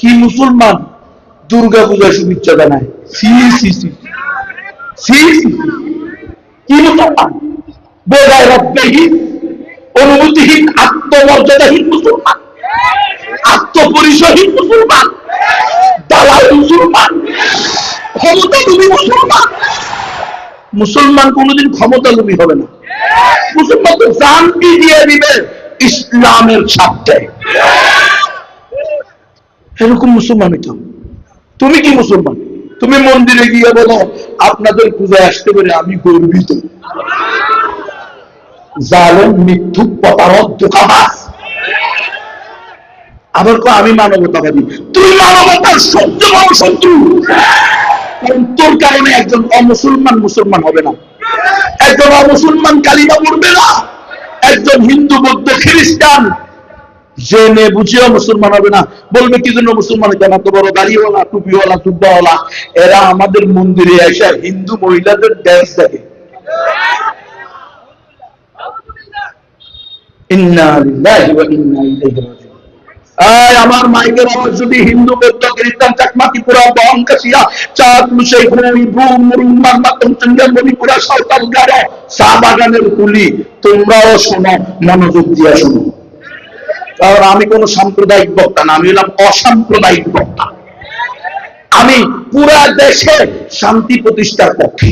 কি মুসলমান দুর্গা পূজা শুভেচ্ছা জানায়? সি সি সি সি সি, কি মুসলমান? বোঝায় রব্বেহীন, অনুভূতিহীন, আত্মমর্যাদাহীন মুসলমান, আত্মপরিচয়হীন মুসলমান, দালাল মুসলমান, ক্ষমতালোভী মুসলমান। মুসলমান কোনদিন ক্ষমতালোভী হবে না। মুসলমান তো জানকে দিয়ে দিবে ইসলামের স্বার্থে। এরকম মুসলমান কেউ? তুমি কি মুসলমান? তুমি মন্দিরে গিয়ে বলো আপনাদের পূজায় আসতে পারে আমি গর্বিত। জালেম, মিথ্যুক, প্রতারক, ধোঁকাবাজ। আবার কো আমি মানবতাবাদী। তুই মানবতার সবচেয়ে বড় শত্রু। কারণ তোর কারণে একজন অমুসলমান মুসলমান হবে না, একজন অমুসলমান কালিমা পড়বে না, একজন হিন্দু, বৌদ্ধ, খ্রিস্টান জেনে বুঝিও মুসলমান হবে না। বলবে কি জন্য মুসলমান কেন? এত বড় দাড়িওয়ালা, টুপিওয়ালা, জুব্বাওয়ালা, এরা আমাদের মন্দিরে এসে হিন্দু মহিলাদের ড্যান্স দেখে। ইন্না লিল্লাহি ওয়া ইন্না ইলাইহি রাজিউন। আমার মাইকের আওয়াজ যদি হিন্দু, বৌদ্ধ, খ্রিস্টান, চাকমা, ত্রিপুরা, বহনকাশিয়া, চাঁদ, মুসাই, ভূমি, ভ্রূম, মুরুম্মান, মাতম, চঞ্জা, মণিপুরা, সাঁওতাল, গারো, চা বাগানের কুলি, তোমরাও শোনো, মনোযোগ দিয়ে শোনো। কারণ আমি কোন সাম্প্রদায়িক বক্তা না, আমি হলাম অসাম্প্রদায়িক বক্তা। আমি পুরা দেশে শান্তি প্রতিষ্ঠার পক্ষে।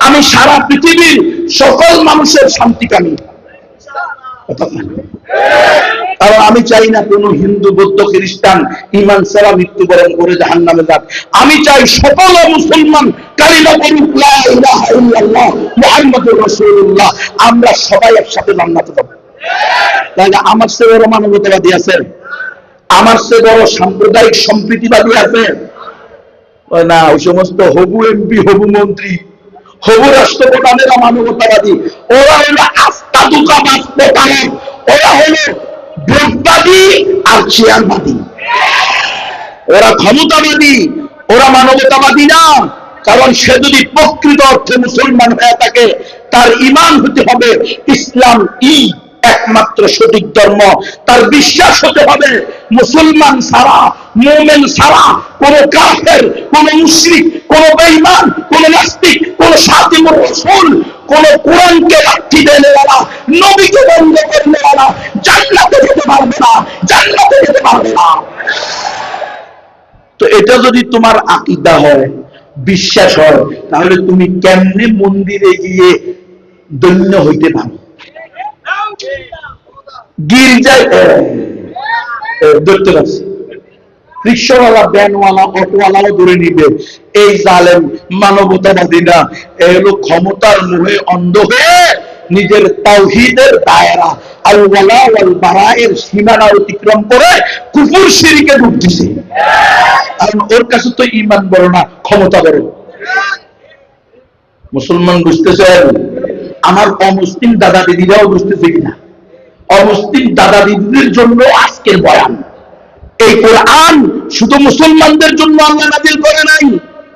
আমি সারা পৃথিবীর সকল মানুষের শান্তিকামী। কারণ আমি চাই না কোন হিন্দু, বৌদ্ধ, খ্রিস্টান ঈমান ছাড়া মৃত্যুবরণ করে জাহান্নামে যাক। আমি চাই সকল মুসলমান কালিমা পড়ুক, লা ইলাহা ইল্লাল্লাহ মুহাম্মাদুর রাসূলুল্লাহ। আমরা সবাই একসাথে জান্নাতে যাব। তাহলে আমার চেয়ে বড় মানবতাবাদী আছে? আমার চেয়ে বড় সাম্প্রদায়িক সম্প্রীতিবাদী আছে? না, ওই সমস্ত হবু এমপি, হবু মন্ত্রী, হবু রাষ্ট্রপ্রধানেরা মানবতাবাদী। ওরা হলো আস্থা ধোঁকাবাজ, প্রতারক। ওরা হলো ভোটবাদী আর চেয়ারবাদী। ওরা ক্ষমতাবাদী, ওরা মানবতাবাদী না। কারণ সে যদি প্রকৃত অর্থে মুসলমান হয়ে থাকে, তার ঈমান হতে হবে ইসলাম একমাত্র সঠিক ধর্ম। তার বিশ্বাস হতে হবে মুসলমান ছাড়া, মুমিন ছাড়া কোন কাফের, কোন মুশরিক, কোন বেঈমান, কোন নাস্তিক, কোন শাতিমুর রাসূল, কোন কোরআনকে লাঠি দেনেওয়ালা, নবীকে বন্ধ করনেওয়ালা জান্নাতে যেতে পারবে না, জান্নাতে যেতে পারবে না। তো এটা যদি তোমার আকীদা হয়, বিশ্বাস হয়, তাহলে তুমি কেমনে মন্দিরে গিয়ে ধন্য হইতে পারো? গির্জায় ধরতে পারছি, রিক্সাওয়ালা, ভ্যানওয়ালা, অটোওয়ালাও ধরে নিবে। এই জালেম মানবতাবাদীরা এগুলো ক্ষমতার মোহে অন্ধ হয়ে নিজের তাওহীদের দায়রা, আল ওয়ালা ওয়াল বারায়ের সীমানা অতিক্রম করে কুফর শিরকে ঢুকতেছে। কারণ ওর কাছে তো ঈমান বড় না, ক্ষমতা বড়। মুসলমান বুঝতেছেন? আমার অমুসলিম দাদা দিদিরাও বুঝতেছে কিনা? অমুসলিম দাদা দিদিদের জন্য আজকের বয়ান। এই কোরআন শুধু মুসলমানদের জন্য আল্লাহ নাযিল করে নাই।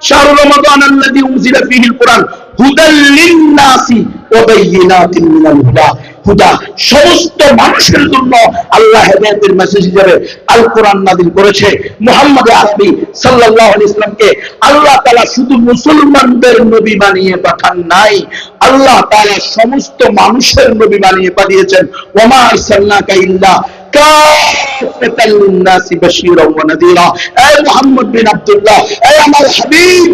শাহরুর রমাদান আল্লাযী উনজিলা ফীহিল কুরআন হুদাল লিন-নাসি ওয়া বায়িনাতিন মিনাল হুদা। হুদা সমস্ত মানুষের জন্য আল্লাহ হেদায়েতের মেসেজ হিসেবে আল কোরআন নাযিল করেছে। মুহাম্মদ আরবি সাল্লাল্লাহু আলাইহি ওয়াসাল্লামকে আল্লাহ তাআলা শুধু মুসলমানদের নবী বানিয়ে পাঠান নাই, আল্লাহ তাআলা সমস্ত মানুষের নবী বানিয়ে পাঠিয়েছেন। ওয়া মা আরসালনাকা ইল্লা কাফাতাল লিন-নাসি বাশীরাও ওয়া নাযীরা। এই মুহাম্মদ বিন আব্দুল্লাহ, এই আমার হাবিব,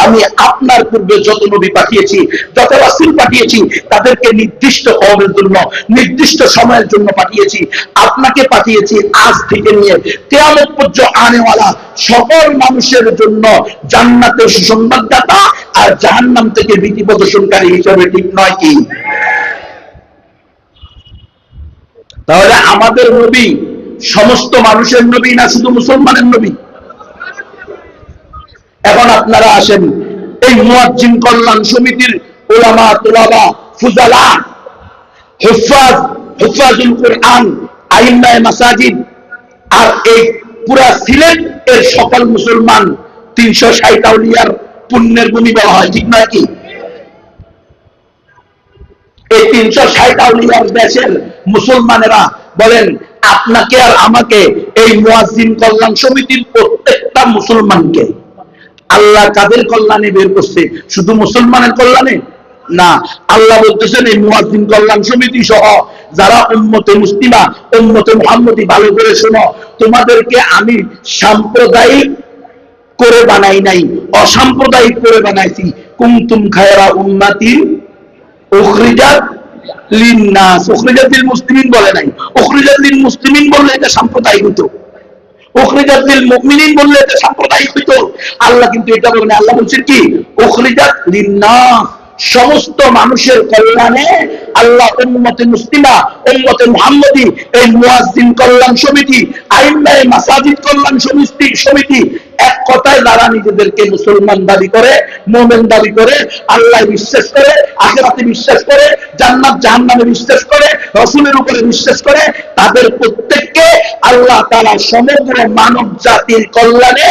আমি আপনার পূর্বে যত নবী পাঠিয়েছি, যত রাসূল পাঠিয়েছি, তাদেরকে নির্দিষ্ট কওমের জন্য, নির্দিষ্ট সময়ের জন্য পাঠিয়েছি। আপনাকে পাঠিয়েছি আজ থেকে নিয়ে কিয়ামত পর্যন্ত আনেওয়ালা সকল মানুষের জন্য জান্নাতের সুসংবাদদাতা আর জাহান্নাম থেকে ভীতি প্রদর্শনকারী হিসেবে। ঠিক নয় কি? তাহলে আমাদের নবী সমস্ত মানুষের নবী না শুধু মুসলমানের নবী? এখন আপনারা আসেন, এই মুয়াজ্জিন কল্যাণ সমিতির উলামা, তুলাবা, ফুজালা, হুফাজ, হুফাজুল কুরআন, আইম্মায়ে মাসাজিদ আর এই পুরা সিলেট এর সকল মুসলমান 360 আউলিয়ার পুণ্যের ভূমি বলা হয়। ঠিক নয় কি? এই 360 আউলিয়ার দেশের মুসলমানেরা বলেন আপনাকে আর আমাকে, এই মুয়াজ্জিন কল্যাণ সমিতির প্রত্যেকটা মুসলমানকে আল্লাহ কাদের কল্যাণে বের করছে? শুধু মুসলমানের কল্যাণে না, আল্লাহ বলতেছেন এই মুয়াজ্জিন কল্যাণ সমিতি সহ যারা উম্মতে মুসলিমা, উম্মতে মুহাম্মদী, ভালো করে শোনো, তোমাদেরকে আমি সাম্প্রদায়িক করে বানাই নাই, অসাম্প্রদায়িক করে বানাইছি। কুনতুম খায়রা উম্মাতিন উখরিজাত লিন্নাস, উখরিজাত লিল মুসলিমিন বলে নাই। উখরিজাত লিল মুসলিমিন বললে এটা সাম্প্রদায়িক হতো, উখরিজাত লিল মুমিনিন বললে এটা সাম্প্রদায়িক হতো। আল্লাহ কিন্তু এটা বলেন, আল্লাহ বলছেন কি উখরিজাত লিন্নাস, সমস্ত মানুষের কল্যাণে আল্লাহ উম্মতে মুসলিমা, উম্মতে মুহাম্মদী, এই মুয়াজ্জিন কল্যাণ সমিতি, আইম্মায়ে মাসাজিদ কল্যাণ সমিতি, এক কথায় যারা নিজেদেরকে মুসলমান দাবি করে, মুমিন দাবি করে, আল্লাহ বিশ্বাস করে, আখিরাতে বিশ্বাস করে, জান্নাত জাহান্নামে বিশ্বাস করে, রাসূলের উপরে বিশ্বাস করে, তাদের প্রত্যেককে আল্লাহ তাআলা সমগ্র মানব জাতির কল্যাণে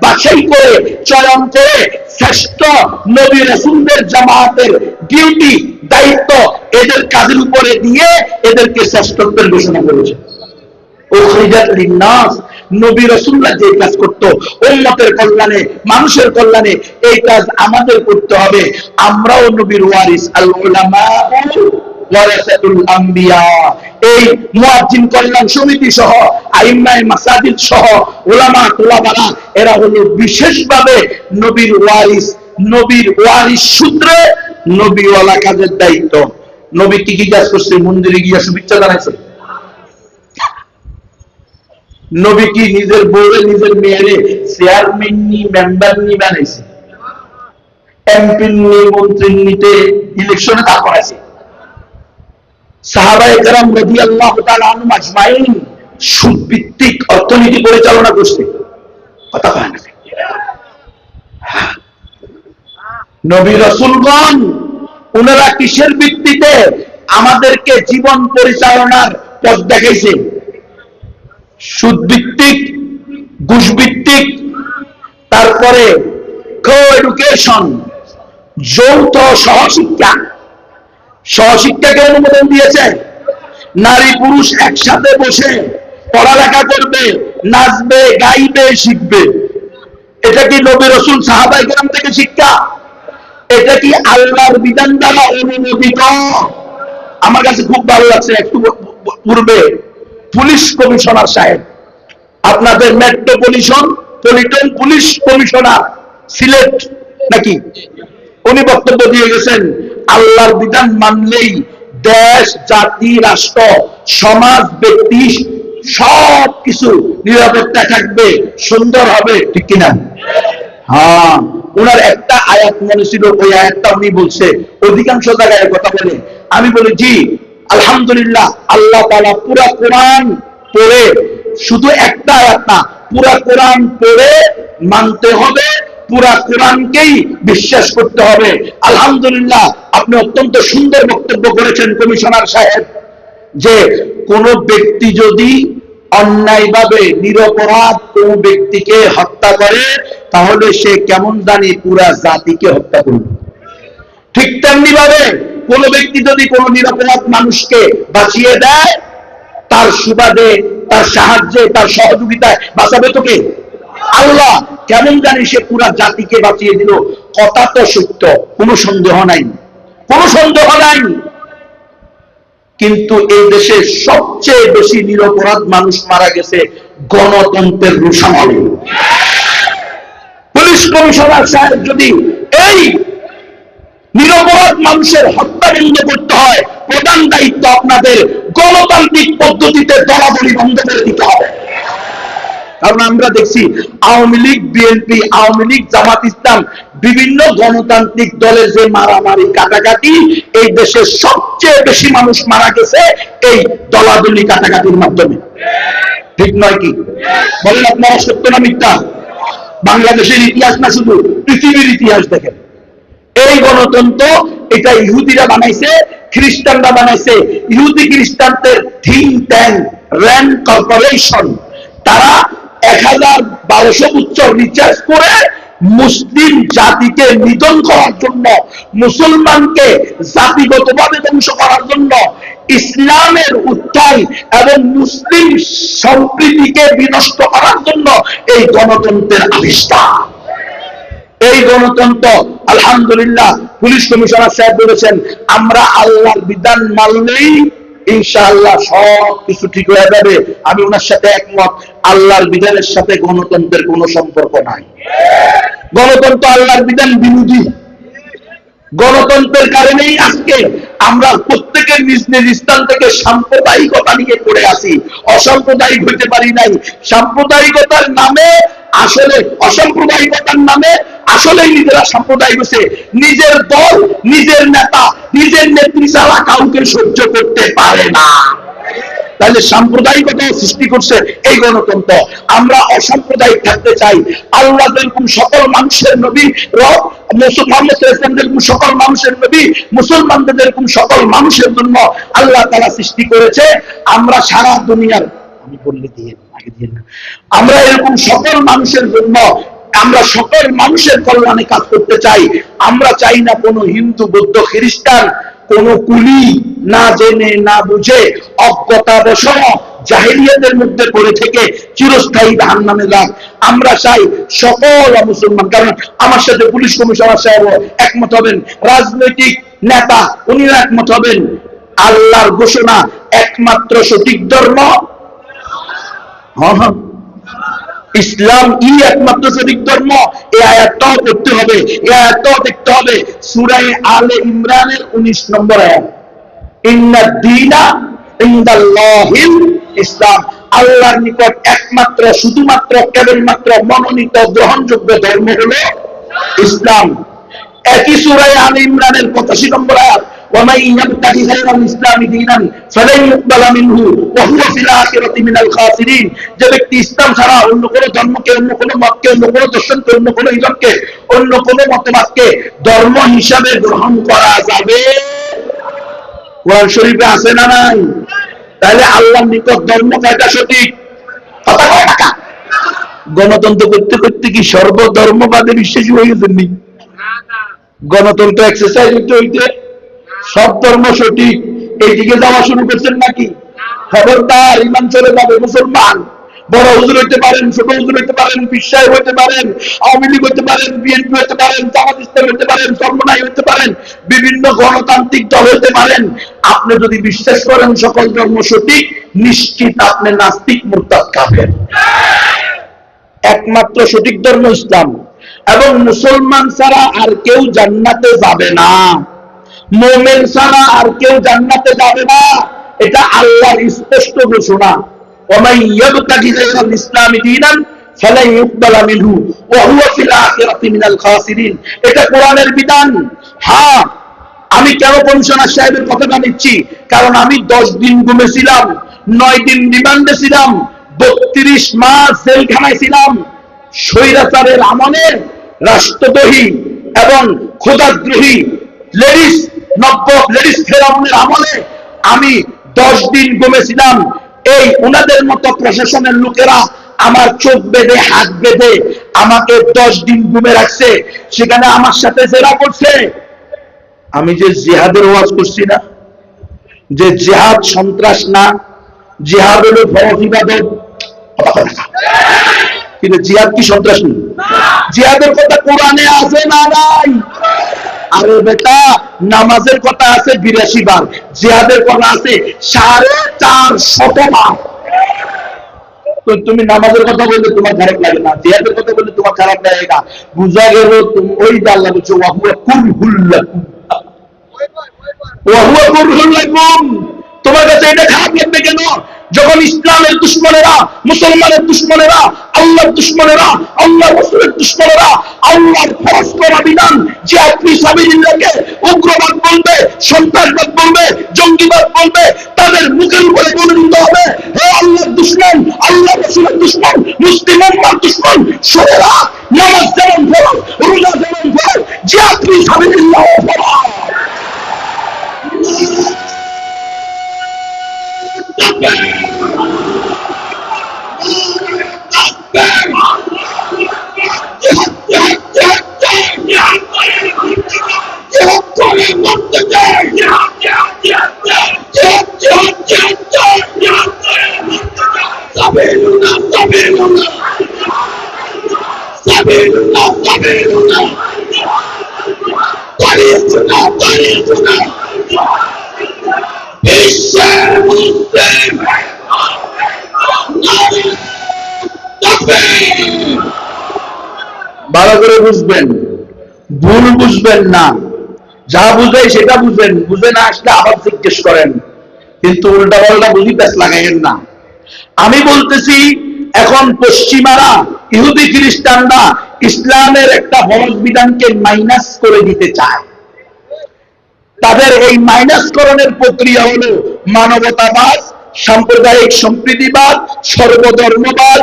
বাছাই করে, চয়ন করে, শ্রেষ্ঠ নবী রাসূলদের জামাতের ডিউটি, দায়িত্ব এদের কাজের উপরে দিয়ে এদেরকে শ্রেষ্ঠত্বের ঘোষণা করেছে। উখরিজাত লিন্নাস, নবী রাসূলরা যে কাজ করত উম্মতের কল্যাণে, মানুষের কল্যাণে, এই কাজ আমাদের করতে হবে। আমরাও নবীর ওয়ারিস, আল উলামা ওয়ারাসাতুল আম্বিয়া। এই মুয়াজ্জিন কল্যাণ সমিতি সহ, আইম্মায়ে মাসাজিদ সহ, উলামা তুলাবারা, এরা হলো বিশেষভাবে নবীর ওয়ারিস। নবীর ওয়ারিস সূত্রে নবীওয়ালা কাজের দায়িত্ব। নবী কি কি কাজ করছে? মন্দিরে গিয়ে শুভেচ্ছা জানাইছে? নবী কি নিজের বউরে, নিজের মেয়েরে চেয়ারম্যান নি, মেম্বার নি বানাইছে? এমপি নি, মন্ত্রী নিতে ইলেকশনে দাঁড় করাইছে? সাহাবায়ে কেরাম রাদিয়াল্লাহু তাআলা আনহুম আজমাইন সুদ ভিত্তিক অর্থনীতি পরিচালনা করছে। কথা কয় না? নবী রাসূলগণ ওনারা কিসের ভিত্তিতে আমাদেরকে জীবন পরিচালনার পথ দেখাইছে? সুদ ভিত্তিক, ঘুষ ভিত্তিক, তারপরে কো-এডুকেশন, যৌথ সহশিক্ষা, সহশিক্ষাকে অনুমোদন দিয়েছে। নারী পুরুষ একসাথে বসে পড়ালেখা করবে, নাচবে, গাইবে, শিখবে। এটা কি নবী রাসূল সাহাবায়ে কেরাম থেকে শিক্ষা? এটা কি আল্লাহর বিধান দ্বারা অনুমোদিত? আমার কাছে খুব ভালো লাগছে, একটু পূর্বে পুলিশ কমিশনার সাহেব, আপনাদের মেট্রোপলিটন পুলিশ কমিশনার সিলেট নাকি, উনি বক্তব্য দিয়ে গেছেন আল্লাহর বিধান মানলেই দেশ, জাতি, রাষ্ট্র, সমাজ, ব্যক্তি সব কিছু নিরাপত্তা থাকবে, সুন্দর হবে, ঠিক কিনা? হ্যাঁ, ওনার একটা আয়াত মনে ছিল, ওই আয়াতটা উনি বলছে, অধিকাংশ জায়গায় কথা বলে। আমি বলি জি আলহামদুলিল্লাহ, আল্লাহ তাআলা পুরা কোরআন পড়ে, শুধু একটা আয়াত না, পুরা কোরআন পড়ে মানতে হবে, পুরা কোরআনকেই বিশ্বাস করতে হবে। আলহামদুলিল্লাহ, আপনি অত্যন্ত সুন্দর বক্তব্য করেছেন কমিশনার সাহেব, যে কোন ব্যক্তি যদি অন্যায়ভাবে নিরপরাধ কোন ব্যক্তিকে হত্যা করে, তাহলে সে কেমন জানি পুরা জাতিকে হত্যা করবে। ঠিক তেমনি ভাবে কোন ব্যক্তি যদি কোন নিরপরাধ মানুষকে বাঁচিয়ে দেয়, তার সুবাদে, তার সাহায্যে, তার সহযোগিতায় বাঁচাবে তো কে? আল্লাহ। কেমন জানি সে পুরা জাতিকে বাঁচিয়ে দিল। কথা তো সত্য, কোনো সন্দেহ নাই, কোনো সন্দেহ নাই। কিন্তু এই দেশে সবচেয়ে বেশি নিরপরাধ মানুষ মারা গেছে গণতন্ত্রের রোষানলে। পুলিশ কমিশনার সাহেব যদি এই নিরপরাধ মানুষের হত্যা বন্ধ করতে হয়, প্রধান দায়িত্ব আপনাদের গণতান্ত্রিক পদ্ধতিতে দলাদলি বন্ধ করে দিতে হবে। কারণ আমরা দেখছি আওয়ামী লীগ, বিএনপি, আওয়ামী লীগ, জামাত ইসলাম, বিভিন্ন গণতান্ত্রিক দলের যে মারামারি, কাটাকাটি, এই দেশে সবচেয়ে বেশি মানুষ মারা গেছে এই দলাদলি কাটাকাটির মাধ্যমে। ঠিক নয় কি? বলেন আপনারা, সত্য না মিথ্যা? বাংলাদেশের ইতিহাস না, শুধু পৃথিবীর ইতিহাস দেখেন। এই গণতন্ত্র এটা ইহুদিরা বানাইছে, খ্রিস্টানরা বানাইছে। ইহুদি খ্রিস্টানদের থিঙ্ক ট্যাঙ্ক র্যান্ড কর্পোরেশন, তারা ১,১২০০ উচ্চর রিচার্জ করে মুসলিম জাতিকে নিধন করার জন্য, মুসলমানকে জাতিগতভাবে ধ্বংস করার জন্য ইসলামের উত্থান এবং মুসলিম সম্প্রীতিকে বিনষ্ট করার জন্য এই গণতন্ত্রের আবিষ্কার। এই গণতন্ত্র আলহামদুলিল্লাহ পুলিশ কমিশনার সাহেব বলেছেন, আমরা আল্লাহর বিধান মানলেই ইনশাআল্লাহ সব কিছু ঠিক হয়ে যাবে। আমি ওনার সাথে একমত। আল্লাহর বিধানের সাথে গণতন্ত্রের কোনো সম্পর্ক নাই। গণতন্ত্র আল্লাহর বিধান বিরোধী। গণতন্ত্রের কারণেই আজকে আমরা প্রত্যেকের নিজ নিজ স্থান থেকে সাম্প্রদায়িকতা নিয়ে পড়ে আছি, অসাম্প্রদায়িক হইতে পারি নাই। সাম্প্রদায়িকতার নামে আসলে অসাম্প্রদায়িকতার নামে আসলেই নিজেরা সাম্প্রদায়িক হচ্ছে। নিজের দল, নিজের নেতা, নিজের নেত্রী ছাড়া কাউকে সহ্য করতে পারে না। তাহলে সাম্প্রদায়িকতা সৃষ্টি করছে এই গণতন্ত্র। আমরা অসাম্প্রদায়িক থাকতে চাই। আল্লাহ যেরকম সকল মানুষের নবী, সকল মানুষের নবী, মুসলমানদের যেরকম সকল মানুষের জন্য আল্লাহ তাআলা সৃষ্টি করেছে, আমরা সারা দুনিয়ার, আমি বললে দিয়ে আগে দিয়ে না, আমরা এরকম সকল মানুষের জন্য, আমরা সকল মানুষের কল্যাণে কাজ করতে চাই। আমরা চাই না কোনো হিন্দু, বৌদ্ধ, খ্রিস্টান, কোন কুলি না জেনে না বুঝে অজ্ঞতাবশত জাহেলিয়াতের মধ্যে পড়ে থেকে চিরস্থায়ী জাহান্নামে যাক। আমরা চাই সকল মুসলমান, কারণ আমার সাথে পুলিশ কমিশনার সাহেব একমত হবেন, রাজনৈতিক নেতা উনিও একমত হবেন। আল্লাহর ঘোষণা একমাত্র সঠিক ধর্ম ইসলাম, একমাত্র সঠিক ধর্ম। এই আয়াতটাও পড়তে হবে, এই আয়াতটাও দেখতে হবে। সূরা আলে ইমরানের 19 নম্বর আয়াত, ইন্নাদ দীনা ইনদাল্লাহিল ইসলাম। আল্লাহর নিকট একমাত্র, শুধুমাত্র, কেবলমাত্র মনোনীত গ্রহণযোগ্য ধর্ম হলো ইসলাম। একই সূরা আলে ইমরানের 85 নম্বর আয়াত, وَمَن يَبْتَغِ غَيْرَ الْإِسْلَامِ دِينًا فَلَن يُقْبَلَ مِنْهُ وَهُوَ فِي الْآخِرَةِ مِنَ الْخَاسِرِينَ। যে ব্যক্তি ইসলাম ছাড়া অন্য কোন ধর্মকে, অন্য কোন মতকে, অন্য কোন দর্শনকে, অন্য কোন ইজমকে, অন্য কোন মতবাদকে ধর্ম হিসাবে গ্রহণ করা যাবে, কোরআন শরীফে আছে না নাই? তাহলে আল্লাহর নিকট ধর্ম কয়টা সঠিক? কথা কয় টাকা। গণতন্ত্র করতে করতে কি সর্বধর্মবাদে বিশ্বাসী হয়ে গেছেন? গণতন্ত্র এক্সারসাইজ হইতে হইতে সব ধর্ম সঠিক এইদিকে যাওয়া শুরু করছেন নাকি? খবরদার, ইমান চলে যাবে। মুসলমান বড় হুজুর হইতে পারেন, ছোট হুজুর হইতে পারেন, পীর সাহেব হইতে পারেন, আওয়ামী লীগ হইতে পারেন, বিএনপি হইতে পারেন, জামাত ইসলাম হইতে পারেন, চরমনাই হইতে পারেন, বিভিন্ন গণতান্ত্রিক দল হইতে পারেন। আপনি যদি বিশ্বাস করেন সকল ধর্ম সঠিক, নিশ্চিত আপনি নাস্তিক, মুরতাদ, কাফের। একমাত্র সঠিক ধর্ম ইসলাম, এবং মুসলমান ছাড়া আর কেউ জান্নাতে যাবে না। মুমিন ছাড়া আর কেউ জান্নাতে যাবে না, এটা আল্লাহর স্পষ্ট ঘোষণা। وَمَن يَبْتَغِ غَيْرَ الْإِسْلَامِ دِينًا فَلَن يُقْبَلَ مِنْهُ وَهُوَ فِي الْآخِرَةِ مِنَ الْخَاسِرِينَ। এটা কোরআনের বিধান। হ্যাঁ, আমি কেন কমিশনার সাহেবের কথাটা নিচ্ছি? কারণ আমি 10 দিন ঘুমেছিলাম, 9 দিন রিমান্ডে ছিলাম, 32 মাস জেলখানায় ছিলাম। স্বৈরাচারের আমলে রাষ্ট্রদ্রোহী এবং খোদাদ্রোহী লেডিস ফেরাউনের আমলে আমি 10 দিন ঘুমেছিলাম। এই ওনাদের মতো প্রশাসনের লোকেরা আমার চোখ বেঁধে, হাত বেঁধে আমাকে 10 দিন ঘুমে রাখছে। সেখানে আমার সাথে জেরা করছে। আমি যে জিহাদের ওয়াজ করছি না, যে জিহাদ সন্ত্রাস না, জিহাদ হলো ফরজ ইবাদত। কিন্তু জিহাদ কি সন্ত্রাস নেই? জিহাদের কথা কোরআনে আছে না নাই? আরে বেটা, নামাজের কথা আছে 82 বার, জিহাদের কথা আছে 450 বার। তো তুমি নামাজের কথা বললে তোমার খারাপ লাগে না, জিহাদের কথা বললে তোমার খারাপ লাগে না। বুঝা গেল তুমি ওই আল্লাহ বলছো ওয়াহুয়া কুরহুল লাকুম, ওয়াহুয়া কুরহুল লাকুম। তোমার কাছে এটা খারাপ লাগবে কেন? যখন ইসলামের দুশমনেরা, মুসলমানের দুশমনেরা, আল্লাহর দুশমনেরা, আল্লাহ রাসূলের দুশমনেরা আল্লাহর ফরজ করা বিধান জিহাদ ফি সাবিলিল্লাহকে উগ্রবাদ বলবে, সন্ত্রাসবাদ বলবে, জঙ্গিবাদ বলবে, তাদের মুখের উপরে বলে দিতে হবে, হে আল্লাহর দুশমন, আল্লাহ রাসূলের দুশমন, মুসলিম উম্মার দুশমন, শোনেরা, নামাজ যেমন ফরজ, রোজা যেমন ফরজ, জিহাদ ফি সাবিলিল্লাহ ফরজ। ভালো করে বুঝবেন, ভুল বুঝবেন না, যা বুঝে সেটা বুঝেন, বুঝে না আসলে আবার জিজ্ঞেস করেন, কিন্তু উল্টা পাল্টা বুঝি প্যাস লাগাইেন না। আমি বলতেছি এখন পশ্চিমারা, ইহুদি খ্রিস্টানরা ইসলামের একটা ফরজ বিধানকে মাইনাস করে দিতে চায়। তাদের এই মাইনাস করণের প্রক্রিয়া হলো মানবতাবাদ, সাম্প্রদায়িক সম্প্রীতিবাদ, সর্বধর্মবাদ,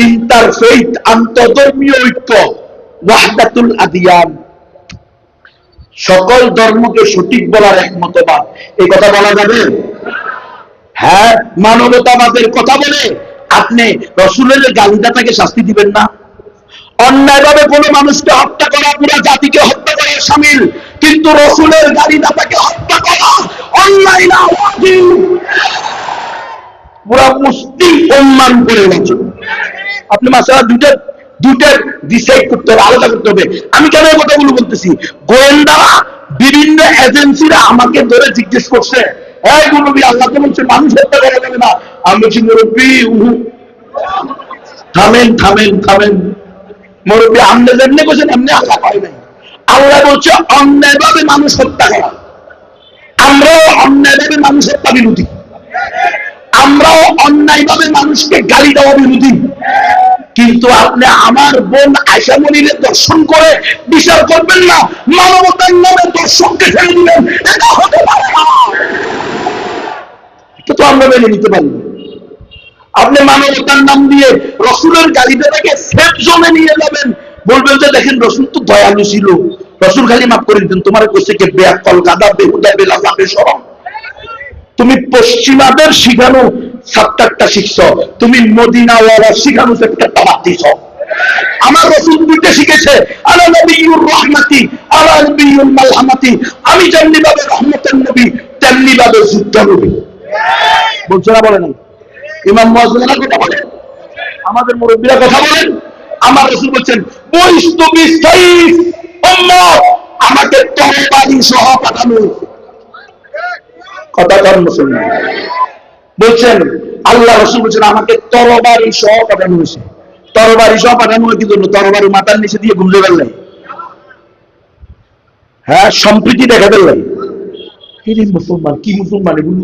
ইন্টারফেইথ, আন্তর্ধর্মীয় ঐক্য, ওয়াহদাতুল আদিয়ান, সকল ধর্মকে সঠিক বলার একমতবাদ। এই কথা বলা যাবে? হ্যাঁ, মানবতাবাদের কথা বলে আপনি রসুলের গালিদাতাকে শাস্তি দিবেন না। অন্যায়ভাবে কোনো মানুষকে হত্যা করা পুরা জাতিকে হত্যা করার শামিল, কিন্তু রসুলের গালিদাতাকে হত্যা করা অন্যায় না, ওয়াজিব। পুরা মুসলিম উম্মার উপরে ওয়াজিব। আপনি মাসালা দুটো ডিসাইড করতে হবে, আলাদা করতে হবে। আমি কেন এই কথাগুলো বলতেছি? গোয়েন্দারা, বিভিন্ন এজেন্সিরা আমাকে ধরে জিজ্ঞেস করছে, এই মুরব্বী, আল্লাহ তো বলছে মানুষ হত্যা করা যাবে না। আমি বলছি, মুরব্বী থামেন থামেন থামেন, মুরব্বী আপনি যেমনি বলছেন এমনি আল্লাহ কয় নাই। আল্লাহ বলছে অন্যায়ভাবে মানুষ হত্যা করা। আমরাও অন্যায়ভাবে মানুষ হত্যা বিরোধী, আমরাও অন্যায়ভাবে মানুষকে গালি দেওয়া বিরোধী। কিন্তু আপনি আমার বোন আয়শা মনিরে দর্শন করে বিচার করবেন না, মানবতার নামে দর্শককে ছেড়ে দিবেন, এটা হতে পারে না। এটা তো আমরা মেনে নিতে পারি। আপনি মানবতার নাম দিয়ে রসুলের গালিদাতাকে সেফ জোনে নিয়ে যাবেন, বলবেন যে দেখেন রসুল তো দয়ালু ছিল, রসুল খালি মাফ করে দিতেন। তোমার কোষে কে বেয়াক্কল, গাদা, বেহুদা, বেলাজা, বেশরম। তুমি পশ্চিমাদের শিখানো সাত্তারটা শিখছ, তুমি মদিনাওয়ালা শিখানো একটা বাদ দিছ। আমার রসুল দুইটা শিখেছে, আলা নবিয়ুর রহমাতি, আলা নবিয়ুল মালহামাতি। আমি যেমনি ভাবে রহমতের নবী, তেমনি ভাবে যুদ্ধ নবী। বলছে না, বলে না? ইমাম মুয়াজ্জিনরা কথা বলেন, আমাদের মুরব্বীরা কথা বলেন। আমার রাসূল বলেন, বইস্তু বিসাইফ উম্মত, আমাকে তরবারি সহ পাঠানো হয়েছে। কথা কর মুসলমান। বলছেন আল্লাহ রাসূল বলেন, আমাকে তরবারি সহ পাঠানো হয়েছে। তরবারি সহ পাঠানো হয় কি জন্য? তরবারি মাথার নিচে দিয়ে ঘুরলে ফেললেন, হ্যাঁ, সম্প্রীতি দেখা ফেললেন। মুসলমান কি মুসলমান এগুলো?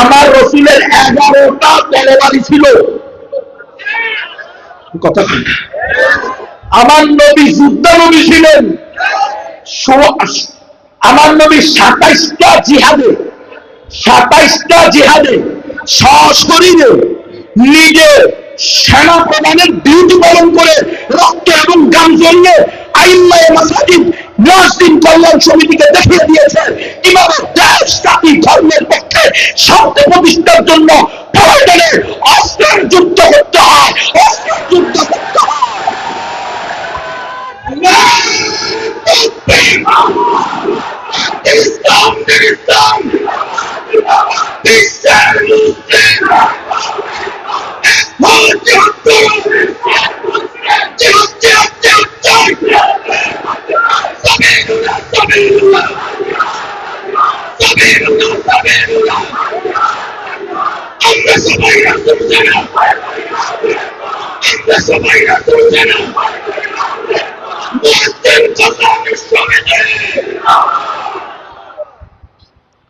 আমার রসুলের 11টা তরবারি ছিল। কথা, আমার নবী যোদ্ধা নবী ছিলেন। আমার নবী 27টা জিহাদে সশরীরে নিজে সেনা প্রধানের ডিউটি পালন করে রক্ত এবং গাম জড়িয়ে আইম্মায়ে মাসাজিদ মুয়াজ্জিন কল্যাণ সমিতিকে দেখিয়ে দিয়েছে কিভাবে দেশ জাতি ধর্মের পক্ষে শান্তি প্রতিষ্ঠার জন্য প্রয়োজনে অস্ত্রের যুদ্ধ করতে হয়, অস্ত্রের যুদ্ধ করতে হয়। ইসলাম ইসলাম বিশ্বের মুসলিম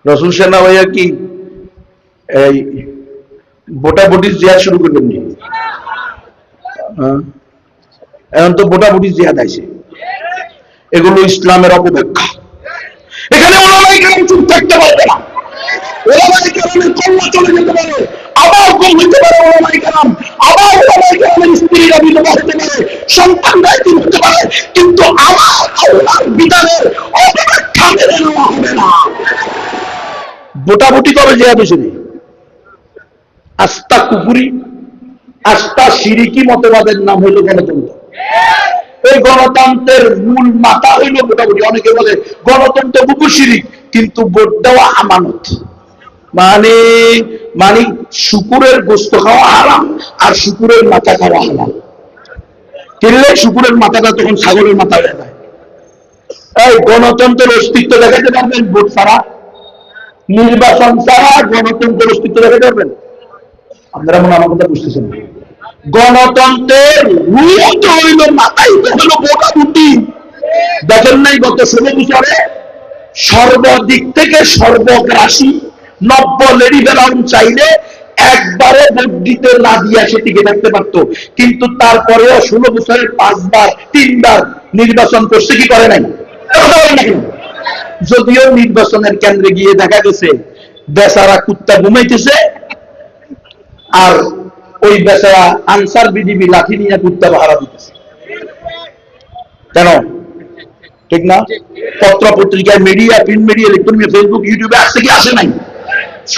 রসুল সেনা ভাইয়া কি এই বোটাবুটি জিহাদ শুরু করবেন নি? এখন তো বোটাবুটি জিহাদ আছে, এগুলো ইসলামের অপব্যাখ্যা। এখানে ওলামায়ে কেরাম চুপ থাকতে পারবে না, ওলামায়ে কেরামের কল্লা চলে যেতে পারে, আবার কম হতে পারে ওলামায়ে কেরাম, আবার ওলামায়ে কেরামের স্ত্রীরা বিধবা হতে পারে, সন্তানরা এতিম হতে পারে, কিন্তু আমার আল্লাহর বিধানের অপব্যাখ্যা মেনে নেওয়া হবে না। বোটাবুটি কবে জিহাদ হয়েছে? আস্থা কুফুরি, আস্থা শিরিকি মতবাদের নাম হইল গণতন্ত্র। এই গণতন্ত্রের মূল মাথা হইল মোটামুটি, অনেকে বলে গণতন্ত্র বুকু শিরিক, কিন্তু ভোট দেওয়া আমানত। মানে শুকুরের গোস্ত খাওয়া হারাম আর শুকুরের মাথা খাওয়া হারাম। কিনলে শুকুরের মাথাটা তখন ছাগলের মাথা হয়ে যায়। এই গণতন্ত্রের অস্তিত্ব দেখাতে পারবেন ভোট ছাড়া? নির্বাচন ছাড়া গণতন্ত্রের অস্তিত্ব দেখাতে পারবেন? আপনারা মনে আমার কথা বুঝতেছেন? গণতন্ত্রের রূপ তো হইল, মাথায় তো হলো ভোটাভুটি। দেখেন নাই গত 16 বছরে সর্বদিক থেকে সর্বগ্রাসী নব্য লেডি ফেরাউন চাইলে একবারে ভোট দিতে না দিয়া সে টিকে থাকতে পারত, কিন্তু তারপরেও 16 বছরে 5 বার 3 বার নির্বাচন করছে, কি করে নাই? যদিও নির্বাচনের কেন্দ্রে গিয়ে দেখা গেছে বেচারা কুত্তা ঘুমাইতেছে, আর ওই বেচারা আনসার বিডিবি লাঠি নিয়ে কুত্তা পাহারা দিতেছে। কেন? ঠিক না? পত্র পত্রিকায়, media, print media, electronic, Facebook, ইউটিউবে আসছে কি আসে নাই?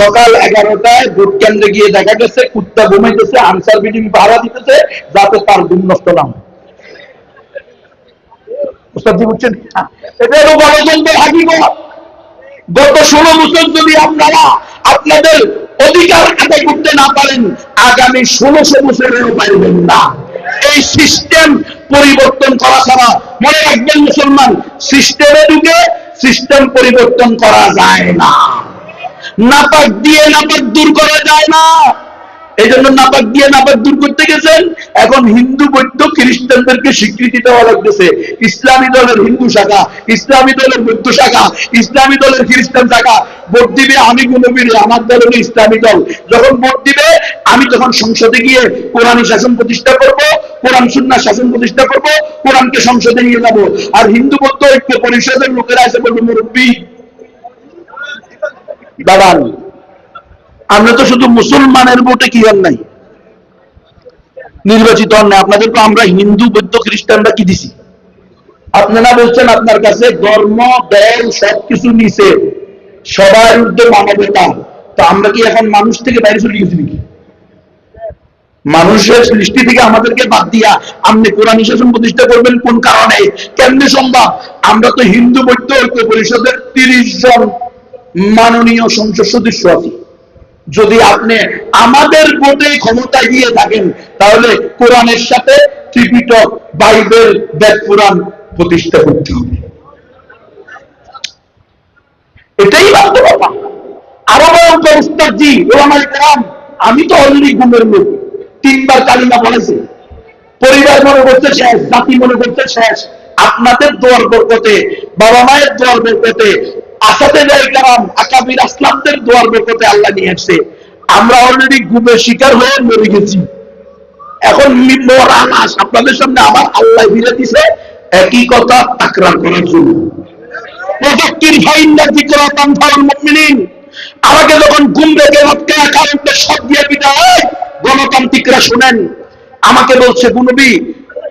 সকাল 11টায় ভোট কেন্দ্রে গিয়ে দেখা গেছে কুত্তা ঘুমাইতেছে, আনসার বিডিবি পাহারা দিতেছে, যাতে তার ঘুম নষ্ট না হয়। বুঝছেন? এটা হলো গণতন্ত্রের হাকিকত। গত 16 বছর যদি আপনারা আপনাদের অধিকার আদায় করতে না পারেন, আগামী 1600 বছরেও পারবেন না। এই সিস্টেম পরিবর্তন করা ছাড়া, মনে রাখবেন মুসলমান, সিস্টেমে ঢুকে সিস্টেম পরিবর্তন করা যায় না। নাপাক দিয়ে নাপাক দূর করা যায় না। এই জন্য নাপাক দিয়ে নাপাক দূর করতে গেছেন। এখন হিন্দু বৌদ্ধ খ্রিস্টানদেরকে স্বীকৃতি দেওয়া লাগতেছে। ইসলামী দলের হিন্দু শাখা, ইসলামী দলের বৌদ্ধ শাখা, ইসলামী দলের খ্রিস্টান শাখা ভোট দিবে। আমি গুণবীরে, আমার দল হলো ইসলামী দল। যখন ভোট দিবে, আমি তখন সংসদে গিয়ে কোরআনী শাসন প্রতিষ্ঠা করব, কোরআন সুন্নাহ শাসন প্রতিষ্ঠা করব, কোরআনকে সংসদে নিয়ে যাব। আর হিন্দু বৌদ্ধ ঐক্য পরিষদের লোকেরা এসে বলবে, মুরব্বী দাঁড়ান, আমরা তো শুধু মুসলমানের ভোটে কি হন নাই, নির্বাচিত হন নাই। আপনাদের তো আমরা হিন্দু বৌদ্ধ খ্রিস্টানরা কি দিছি? আপনারা বলছেন আপনার কাছে ধর্ম দল সবকিছু নিছে, সবার ঊর্ধ্বে মানবতা। তো আমরা কি এখন মানুষ থেকে বাইরে চলে গেছি নাকি? মানুষের সৃষ্টি থেকে আমাদেরকে বাদ দিয়া আপনি কোরআনী শাসন প্রতিষ্ঠা করবেন কোন কারণে? কেমনে সম্ভব? আমরা তো হিন্দু বৌদ্ধ ঐক্য পরিষদের 30 জন মাননীয় সংসদ সদস্য আছি। যদি আপনি আমাদের ভোটে ক্ষমতায় দিয়ে থাকেন, তাহলে কোরআনের সাথে ত্রিপিটক, বাইবেল, বেদ, পুরাণ প্রতিষ্ঠা করতে হবে। এটাই বাস্তবতা। আরো ভয়ঙ্কর উস্তাদজি, ওলামায়ে কেরাম, আমি তো অলরেডি গুমের লোক, 3 বার কালিমা পড়েছি। পরিবার মনে করতে শেষ, জাতি মনে করতে শেষ। আপনাদের দোয়ার বরকতে, বাবা মায়ের দোয়ার বরকতে, আসাদেদায়ে কেরাম, আকাবির আসলামদের দোয়ার বরকতে আল্লাহ নিয়ে আসছে। আমরা অলরেডি গুমের শিকার হয়ে মরে গেছি। এখন মরা লাশ আপনাদের সামনে আবার আল্লাহ ফিরে দিছে, একই কথা তাকরার করার জন্য। আমাকে যখন গুম রেখে সব দিয়ে পিটায়, গণতান্ত্রিকরা শুনেন, আমাকে বলছে গুনবী,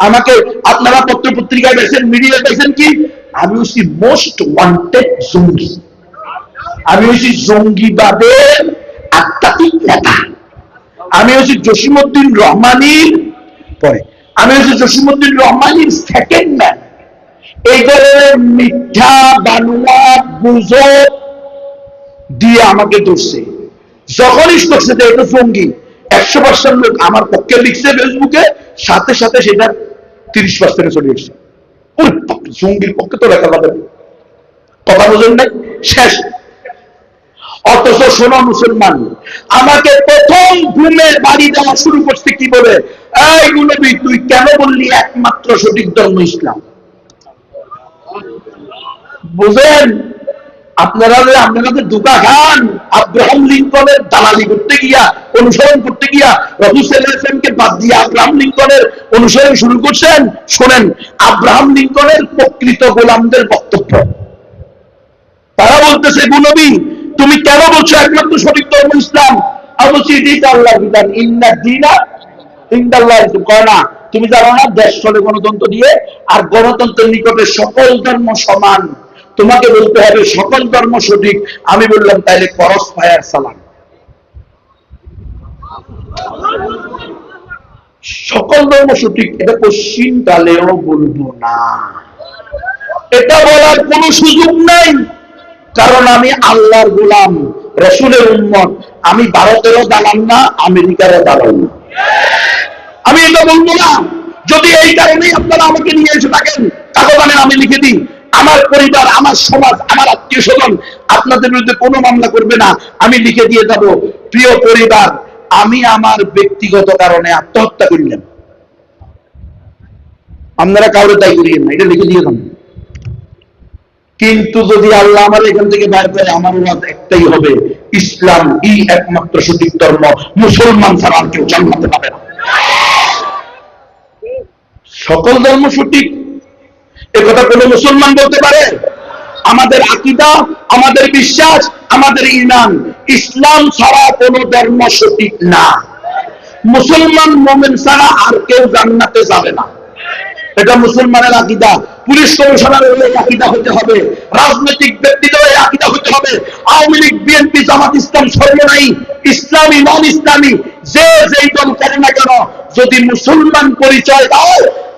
আমাকে আপনারা পত্র পত্রিকায় পেয়েছেন, মিডিয়ায় পেয়েছেন কি, আমি হচ্ছি মোস্ট ওয়ান্টেড জঙ্গি, আমি হচ্ছি জঙ্গিবাদের আধ্যাত্মিক নেতা, আমি হচ্ছি জসিমউদ্দিন রহমানির পরে, আমি হচ্ছি জসিমউদ্দিন রহমানির সেকেন্ড ম্যান। এই ধরনের মিথ্যা বানোয়াট গুজব দিয়ে আমাকে ধরছে। যখনই করছে যে এটা জঙ্গি, 100% লোক আমার পক্ষে লিখছে ফেসবুকে, সাথে সাথে সেটা 30% চলে এসছে। জঙ্গির পক্ষে তো লেখা যাবে, কথা বোঝেন নাই? শেষ। অথচ শোনো মুসলমান, আমাকে প্রথম ঘুমে বাড়ি দেওয়া শুরু করছে কি বলে, এই গুনবী, তুই কেন বললি একমাত্র সঠিক ধর্ম ইসলাম? বুঝেন? আপনারা ধোঁকা খান। আব্রাহাম লিঙ্কনের দালালি করতে গিয়া, অনুসরণ করতে গিয়া রাসূল সাল্লাল্লাহু আলাইহি ওয়াসাল্লামকে বাদ দিয়ে আব্রাহাম লিঙ্কনের অনুসরণ শুরু করছেন। শোনেন, আব্রাহাম লিঙ্কনের প্রকৃত গোলামদের বক্তব্য। তারা বলতেছে, গুনবী, তুমি কেন বলছো একমাত্র সঠিক ধর্ম ইসলাম? আমি বলছি, এটাই তো আল্লাহর বিধান, ইন্না দীনা ইনদাল্লাহি কয় না, তুমি জানো না দেশ চলে গণতন্ত্র দিয়ে, আর গণতন্ত্রের নিকটে সকল ধর্ম সমান। তোমাকে বলতে হবে সকল ধর্ম সঠিক। আমি বললাম, তাইলে ক্রস ফায়ার সালাম। সকল ধর্ম সঠিক, এটা পশ্চিম কালেও বলবো না, এটা বলার কোন সুযোগ নাই। কারণ আমি আল্লাহর গোলাম, রাসূলের উম্মত। আমি ভারতেরও দালাল না, আমেরিকারও দালাল না। আমি এটা বলবো না। যদি এই কারণেই আপনারা আমাকে নিয়ে এসে থাকেন, কাগজ আনেন, আমি লিখে দিই, আমার পরিবার, আমার সমাজ, আমার আত্মীয় স্বজন আপনাদের বিরুদ্ধে কোনো মামলা করবে না, আমি লিখে দিয়ে যাব, প্রিয় পরিবার, আমি আমার ব্যক্তিগত কারণে আত্মহত্যা করিলাম, আপনারা কাউরে দায়ী করিয়েন না, এটা লিখে দিয়ে যান। কিন্তু যদি আল্লাহ আমার এখান থেকে বাইর করে, আমার মত একটাই হবে, ইসলাম এই একমাত্র সঠিক ধর্ম, মুসলমান ছাড়া আর কেউ জান্নাতে পাবে না। সকল ধর্ম সঠিক, এ কথা কোন মুসলমান বলতে পারে? আমাদের আকীদা, আমাদের বিশ্বাস, আমাদের ঈমান, ইসলাম ছাড়া কোন ধর্ম সঠিক না। মুসলমান মুমিন ছাড়া আর কেউ জান্নাতে যাবে না, এটা মুসলমানের আকীদা। পুলিশ কমিশনারের এই আকীদা হতে হবে, রাজনৈতিক ব্যক্তিদের এই আকীদা হতে হবে। আওয়ামী লীগ, বিএনপি, জামাত, ইসলাম, সর্বনাই, ইসলামী, নন ইসলামী, যে যেই দল করে না কেন, যদি মুসলমান পরিচয় দাও,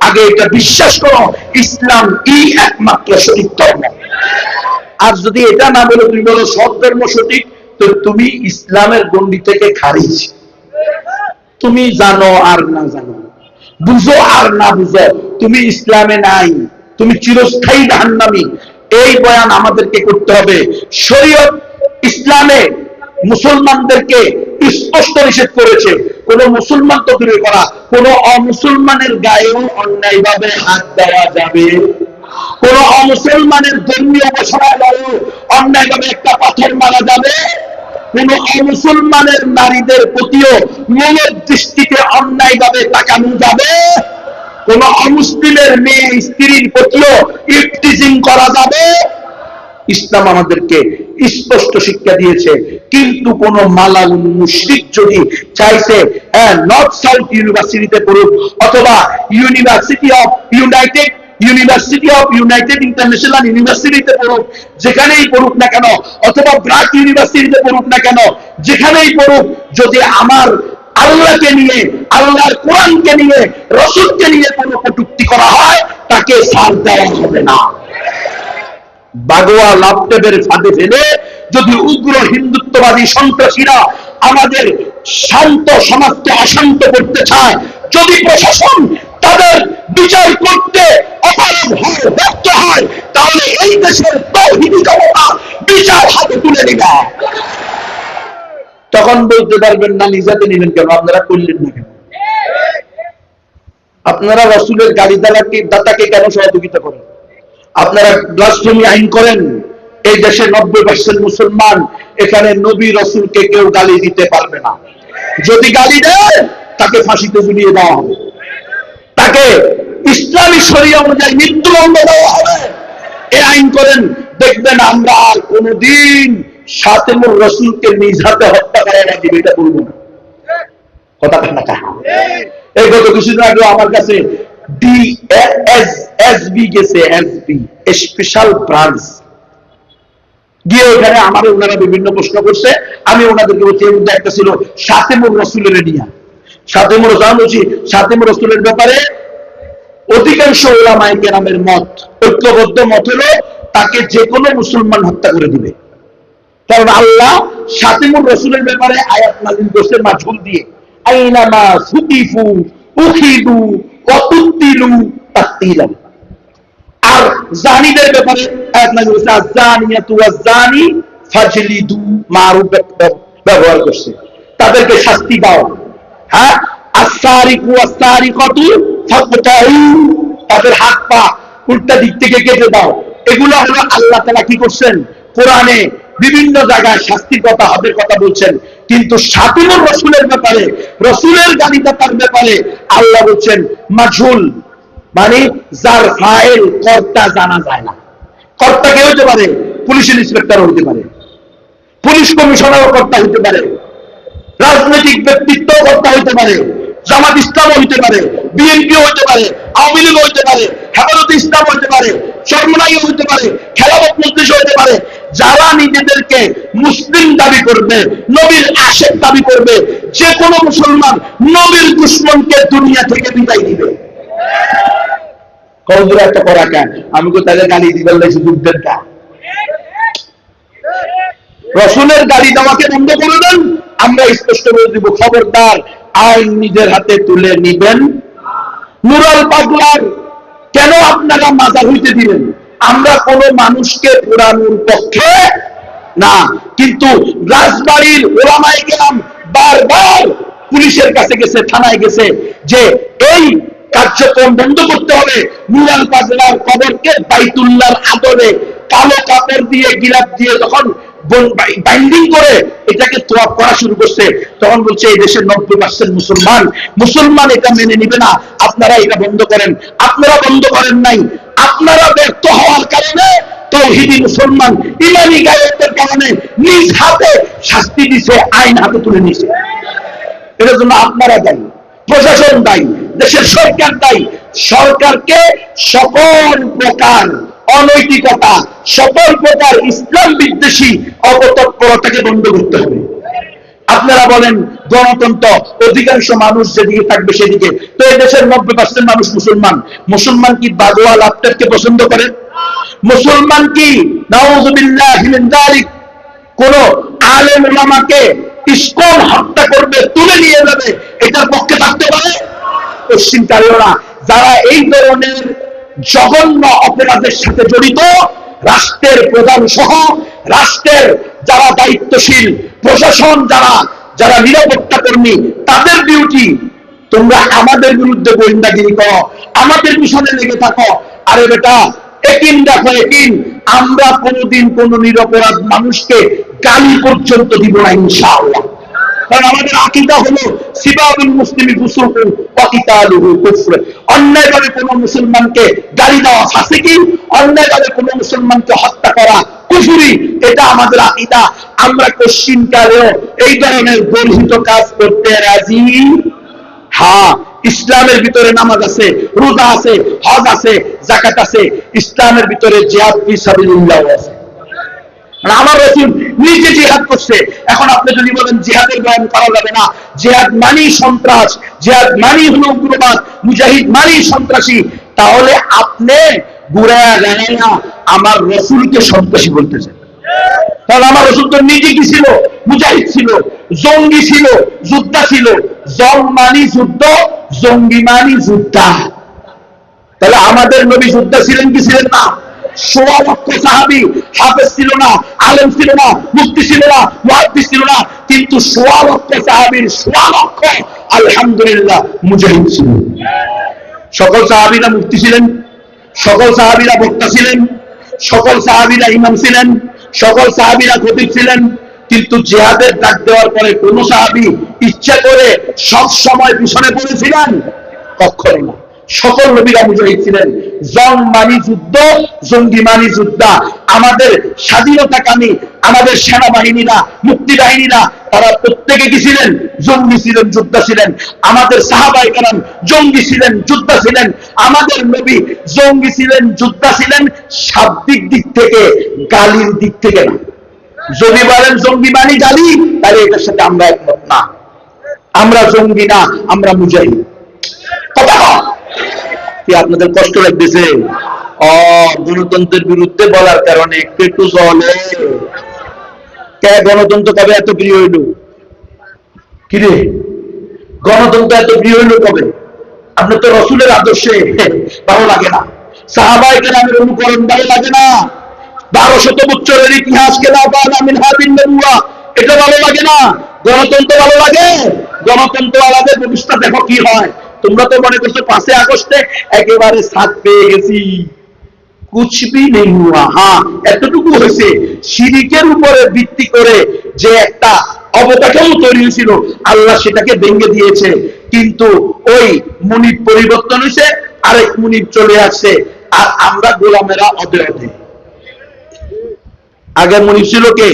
আগে এটা বিশ্বাস করো, ইসলাম এই একমাত্র সঠিক ধর্ম। আর যদি এটা না বলে তুমি বলো সব ধর্ম সঠিক, তো তুমি ইসলামের গণ্ডি থেকে খারিজ। তুমি জানো আর না জানো, বুঝো আর না বুঝো, তুমি ইসলামে নাই, তুমি চিরস্থায়ী জাহান্নামী। এই বয়ান আমাদেরকে করতে হবে। শরীয়ত ইসলামে মুসলমানদেরকে স্পষ্ট নিষেধ করেছে, কোন মুসলমান তো দূরে করা, কোন অমুসলমানের গায়েও অন্যায়ভাবে হাত দেওয়া যাবে, কোন অমুসলমানের ধর্মীয় উপাসনার গায়েও অন্যায়ভাবে একটা পাথর মারা যাবে, কোন অমুসলমানের নারীদের প্রতিও মনের দৃষ্টিতে অন্যায়ভাবে তাকানো যাবে, কোন অমুসলিমের মেয়ে স্ত্রীর প্রতিও ইফতিজিং করা যাবে। ইসলাম আমাদেরকে স্পষ্ট শিক্ষা দিয়েছে। কিন্তু কোন মালাউন মুশরিক যদি চাইছে নর্থ সাউথ ইউনিভার্সিটিতে পড়ুক, অথবা ইউনিভার্সিটি অফ ইউনাইটেড ইন্টারন্যাশনাল ইউনিভার্সিটিতে পড়ুক, যেখানেই পড়ুক না কেন, অথবা ব্রাক ইউনিভার্সিটিতে পড়ুক না কেন, যেখানেই পড়ুক, যদি আমার আল্লাহকে নিয়ে, আল্লাহর কোরআনকে নিয়ে, রাসূলকে নিয়ে কোনো কটূক্তি করা হয়, তাকে ছাড় দেওয়া হবে না। বাগোয়া লাপটেপের ফাঁদে ফেলে যদি উগ্র হিন্দুত্ববাদী সন্ত্রাসীরা আমাদের শান্ত সমাজকে অশান্ত করতে চায়, যদি প্রশাসন তাদের বিচার করতে অপারগ হয়, ব্যর্থ হয়, তাহলে এই দেশের তাওহীদি জনতা বিচার হাতে তুলে নিবে। তখন বলতে পারবেন না নিজাতে নিলেন কেন, আপনারা করলেন না কেন, আপনারা রাসূলের গাড়ি দাতাকে কেন সহযোগিতা করেন, আপনারা ব্লাসফেমি আইন করেন। এই দেশে 90% মুসলমান, এখানে নবী রাসূলকে কেউ গালি দিতে পারবে না। যদি গালি দেয়, তাকে ফাঁসিতে ঝুলিয়ে দেওয়া হবে, তাকে ইসলামী শরিয়া অনুযায়ী মৃত্যুদণ্ড দেওয়া হবে। এই আইন করেন, দেখবেন আমরা আর কোনদিন শাতিমুর রাসূলকে নিজ হাতে হত্যা করার দিবে এটা বলবো না। কথা না কাহা, এই গত কিছুদিন আগে আমার কাছে এসবি গেছে, এসবি স্পেশাল ব্রাঞ্চ গিয়ে ওখানে আমার ওনারা বিভিন্ন প্রশ্ন করছে, আমি ওনাদেরকে বলছি এর মধ্যে একটা ছিল শাতিমুর রাসূলের নিয়া। শাতিমুর রাসূল বলছি, শাতিমুর রাসূলের ব্যাপারে অধিকাংশ উলামায়ে কেরামের মত, ঐক্যবদ্ধ মত হলো তাকে যে কোনো মুসলমান হত্যা করে দিবে। কারণ আল্লাহ শাতিমুর রাসূলের ব্যাপারে আয়াত নাযিল করেছে মাঝুল দিয়ে, আইনামা সুকিফু উখিদু ওয়া তুতিলু তাকতিলান। আর জানিদের ব্যাপারে আয়াত নাযিল করেছে আয-যানিয়াতু ওয়াজ-যানি ফাজলিদু, মারুফ ব্যবহার করছে, তাদেরকে শাস্তি দাও। হ্যাঁ, আস-সারিকু ওয়াস-সারিকাতু ফাকতাউ, তাদের হাত পা উল্টা দিক থেকে কেটে দাও। এগুলো হলো আল্লাহ তাআলা কি করছেন, কোরআনে বিভিন্ন জায়গায় শাস্তির কথা, হদের কথা বলছেন। কিন্তু শাতিমুর রাসূলের ব্যাপারে, রাসূলের গালিদাতার ব্যাপারে আল্লাহ বলছেন মাঝুল, মানে যার ফাইল কর্তা জানা যায় না। কর্তা কে হতে পারে? পুলিশ ইন্সপেক্টর হতে পারে, পুলিশ কমিশনারও কর্তা হতে পারে, রাজনৈতিক ব্যক্তিত্ব কর্তা হতে পারে, জামাত ইসলামও হতে পারে, বিএনপিও হতে পারে, আওয়ামী লীগও হতে পারে, হেফাজতে ইসলাম হতে পারে, চরমনাইও হতে পারে, খেলাফত মজলিসও হতে পারে। যারা নিজেদেরকে মুসলিম দাবি করবে, নবীর আশেক দাবি করবে, যে কোনো মুসলমান নবীর দুশমনকে দুনিয়া থেকে বিদায় দিবে। কৌজুরা একটা করা কেন, আমি তো তাদের গালি দিবার লাগছি যুদ্ধের কা। রাসূলের গালি দেওয়াকে বন্ধ করে দেন, আমরা স্পষ্ট বলে দিব খবরদার আইন নিজের হাতে তুলে নিবেন নুরাল পাগলার কেন আপনারা মাজার হইতে দিলেন? আমরা কোনো মানুষকে পোড়ানোর পক্ষে না, কিন্তু রাজবাড়ির ওলামায়ে কেরাম বারবার পুলিশের কাছে গেছে, থানায় গেছে যে এই কার্যক্রম বন্ধ করতে হবে। নুরাল পাগলার কবরকে বাইতুল্লাহর আদলে কালো কাপড় দিয়ে গিলাপ দিয়ে যখন বাইন্ডিং করে এটাকে তোয়াব করা শুরু করছে, তখন বলছে এই দেশের 90% মুসলমান এটা মেনে নিবে না, আপনারা এটা বন্ধ করেন। আপনারা বন্ধ করেন নাই, আপনারা ব্যর্থ হওয়ার কারণে তৌহিদি মুসলমান ইমানি গায়কদের কারণে নিজ হাতে শাস্তি দিছে, আইন হাতে তুলে নিছে। এটার জন্য আপনারা দায়ী, প্রশাসন দায়ী, দেশের সরকার দায়ী। সরকারকে সকল প্রকার অনৈতিকতা, সকল প্রকার ইসলাম বিদ্বেষী অপতৎপরতাকে বন্ধ করতে হবে। আপনারা বলেন গণতন্ত্র, অধিকাংশ মানুষ যেদিকে থাকবে সেদিকে, তো এই দেশের 90% মানুষ মুসলমান। মুসলমান কি বাগোয়া লাপটেপকে পছন্দ করে? মুসলমান কি নাউযুবিল্লাহি মিন যালিক কোন আলেম উলামাকে ইসকন হত্যা করবে, তুলে নিয়ে যাবে, এটার পক্ষে থাকতে পারে? পশ্চিমকালীয় না। যারা এই ধরনের জঘন্য অপরাধের সাথে জড়িত, রাষ্ট্রের প্রধান সহ রাষ্ট্রের যারা দায়িত্বশীল, প্রশাসন যারা নিরাপত্তা কর্মী, তাদের ডিউটি তোমরা আমাদের বিরুদ্ধে গোয়েন্দাগিরি করো, আমাদের মিশনে লেগে থাকো। আরে বেটা, একিন দেখো একিন, আমরা কোনোদিন কোন নিরপরাধ মানুষকে গালি পর্যন্ত দিব না ইনশাআল্লাহ। কারণ আমাদের আকীদা হলো সিবাবুল মুসলিমি ফুসুকুন ওয়া কিতালুহু কুফর। অন্যায়ভাবে কোন মুসলমানকে গালি দেওয়া ফাসিকি, অন্যায়ভাবে কোন মুসলমানকে হত্যা করা কুফরি, এটা আমাদের আকীদা। আমরা কোশ্চিনকালেও এই ধরনের গর্হিত কাজ করতে রাজি। হ্যাঁ, ইসলামের ভিতরে নামাজ আছে, রোজা আছে, হজ আছে, যাকাত আছে, ইসলামের ভিতরে জিহাদ ফি সাবিলিল্লাহ আছে। আমার রাসূল নিজে জিহাদ করছে। এখন আপনি যদি বলেন জিহাদের বয়ান করা যাবে না, জিহাদ মানি সন্ত্রাস, জিহাদ মানি হলো উগ্রবাদ, মুজাহিদ মানি সন্ত্রাসী, তাহলে আপনি ঘুরায়া গানায়া আমার রাসূলকে সন্ত্রাসী বলতেছেন। কারণ আমার রাসূল তো নিজে কি ছিল? মুজাহিদ ছিল, জঙ্গি ছিল, যোদ্ধা ছিল। জং মানি যুদ্ধ, জঙ্গি মানি যোদ্ধা। তাহলে আমাদের নবী যোদ্ধা ছিলেন কি ছিলেন না? ১৬ লক্ষ সাহাবী, হাফেজ ছিল না, আলেম ছিল না, মুফতি ছিল না, মুহাদ্দিস ছিল না, কিন্তু ১৬ লক্ষ সাহাবীর ১৬ লক্ষ আলহামদুলিল্লাহ মুজাহিদ ছিল। সকল সাহাবীরা মুফতি ছিলেন, সকল সাহাবীরা বক্তা ছিলেন, সকল সাহাবীরা ইমাম ছিলেন, সকল সাহাবীরা খতিব ছিলেন, কিন্তু জিহাদের ডাক দেওয়ার পরে কোন সাহাবী ইচ্ছা করে সব সময় পিছনে পড়েছিলেন? কখনো না। সকল নবীরা মুজাহিদ ছিলেন। জং মানি যুদ্ধ, জঙ্গি মানি যোদ্ধা। আমাদের স্বাধীনতাকামী আমাদের সেনাবাহিনীরা, মুক্তি বাহিনীরা, তারা প্রত্যেকে কি ছিলেন? জঙ্গি ছিলেন, যোদ্ধা ছিলেন। আমাদের সাহাবায়ে কেরাম জঙ্গি ছিলেন, যোদ্ধা ছিলেন। আমাদের নবী জঙ্গি ছিলেন, যোদ্ধা ছিলেন, শাব্দিক দিক থেকে, গালির দিক থেকে না। যদি বলেন জঙ্গি মানি গালি, তাহলে এটার সাথে আমরা একমত না। আমরা জঙ্গি না, আমরা মুজাহিদ। কথা কি আপনাদের কষ্ট লাগতেছে? গণতন্ত্রের বিরুদ্ধে বলার কারণে একটু জলে কে? গণতন্ত্র কবে এত প্রিয় হইল? কিরে, গণতন্ত্র এত প্রিয় হইল কবে? আপনার তো রসুলের আদর্শে ভালো লাগে না, সাহাবায়ে কেরামের অনুকরণ ভালো লাগে না, 1200 বছরের ইতিহাসকে না বানা মিনহাবিন নবুয়া, এটা ভালো লাগে না। গণতন্ত্র ভালো লাগে? গণতন্ত্র আলাদা ভবিষ্যৎ দেখো কি হয়। তোমরা তো মনে করছো 5 আগস্টে একেবারে সাথ পেয়ে গেছি, কুছবি নেই হুয়া। হ্যাঁ, এতটুকু হয়েছে, শিরিকের উপরে ভিত্তি করে যে একটা অবকাঠামো তৈরি হয়েছিল, আল্লাহ সেটাকে ভেঙে দিয়েছে। কিন্তু ওই মুনিব পরিবর্তন হয়েছে, আরেক মুনিব চলে আসছে, আর আমরা গোলামেরা অধে। আগে মুনিব ছিল কে?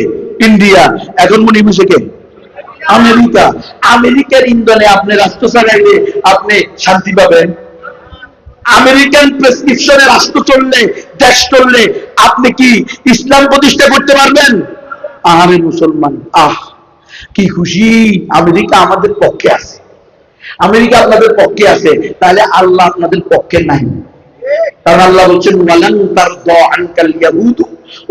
ইন্ডিয়া। এখন মুনিব হয়েছে কে? আমেরিকা। আমেরিকার ইন্ধনে আপনি রাষ্ট্র চালাইলে আপনি শান্তি পাবেন? আমেরিকান প্রেসক্রিপশনে রাষ্ট্র চললে, দেশ চললে আপনি কি ইসলাম প্রতিষ্ঠা করতে পারবেন? আহারে মুসলমান, কি খুশি, আমেরিকা আমাদের পক্ষে আছে। আমেরিকা আপনাদের পক্ষে আছে, তাহলে আল্লাহ আপনাদের পক্ষে নাই। কারণ আল্লাহ বলছেন ওয়ালান তারদা আনকাল ইয়াহুদ